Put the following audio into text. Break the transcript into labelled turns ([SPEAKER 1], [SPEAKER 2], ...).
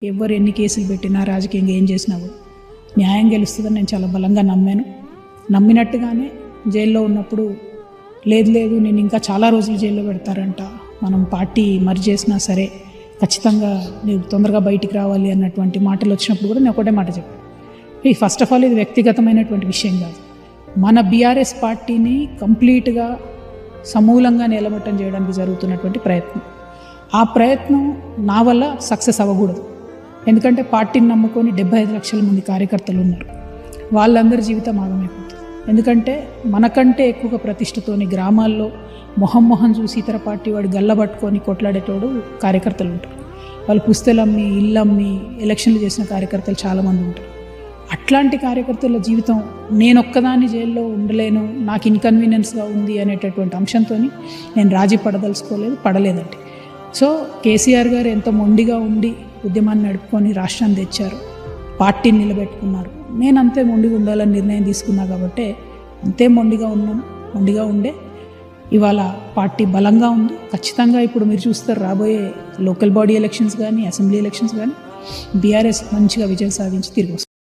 [SPEAKER 1] ఎవరు ఎన్ని కేసులు పెట్టినా రాజకీయంగా ఏం చేసినా కూడా న్యాయం గెలుస్తుందని నేను చాలా బలంగా నమ్మాను. నమ్మినట్టుగానే జైల్లో ఉన్నప్పుడు లేదు నేను ఇంకా చాలా రోజులు జైల్లో పెడతారంట, మనం పార్టీ మర్జ్ చేసినా సరే ఖచ్చితంగా ನೀವು తొందరగా బయటికి రావాలి అన్నటువంటి మాటలు వచ్చినప్పుడు కూడా నేను ఒకటే మాట చెప్పాను. ఫస్ట్ ఆఫ్ ఆల్ ఇది వ్యక్తిగతమైనటువంటి విషయం కాదు, మన బీఆర్ఎస్ పార్టీని కంప్లీట్గా సమూలంగా నిలబట్టం చేయడానికి జరుగుతున్నటువంటి ప్రయత్నం. ఆ ప్రయత్నం నా వల్ల సక్సెస్ అవ్వకూడదు. ఎందుకంటే పార్టీని నమ్ముకొని 75 లక్షల మంది కార్యకర్తలు ఉన్నారు, వాళ్ళందరి జీవితం ఆగమైపోతుంది. ఎందుకంటే మనకంటే ఎక్కువగా ప్రతిష్టతోని గ్రామాల్లో మొహం చూసి ఇతర పార్టీ వాడు గల్లబట్టుకొని కొట్లాడేటోడు కార్యకర్తలు ఉంటారు. వాళ్ళు పుస్తలమ్మి ఇల్లమ్మి ఎలక్షన్లు చేసిన కార్యకర్తలు చాలామంది ఉంటారు. అట్లాంటి కార్యకర్తల జీవితం నేను ఒక్కదాన్ని జైల్లో ఉండలేను, నాకు ఇన్కన్వీనియన్స్గా ఉంది అనేటటువంటి అంశంతో నేను రాజీ పడలేదండి. సో కేసీఆర్ గారు ఎంతో మొండిగా ఉండి ఉద్యమాన్ని నడుపుకొని రాష్ట్రాన్ని తెచ్చారు, పార్టీని నిలబెట్టుకున్నారు. నేను అంతే మొండిగా ఉండాలని నిర్ణయం తీసుకున్నా కాబట్టి అంతే మొండిగా ఉండే ఇవాళ పార్టీ బలంగా ఉంది. ఖచ్చితంగా ఇప్పుడు మీరు చూస్తారు రాబోయే లోకల్ బాడీ ఎలక్షన్స్ కానీ అసెంబ్లీ ఎలక్షన్స్ కానీ బీఆర్ఎస్ మంచిగా విజయం సాధించి తిరిగి వస్తుంది.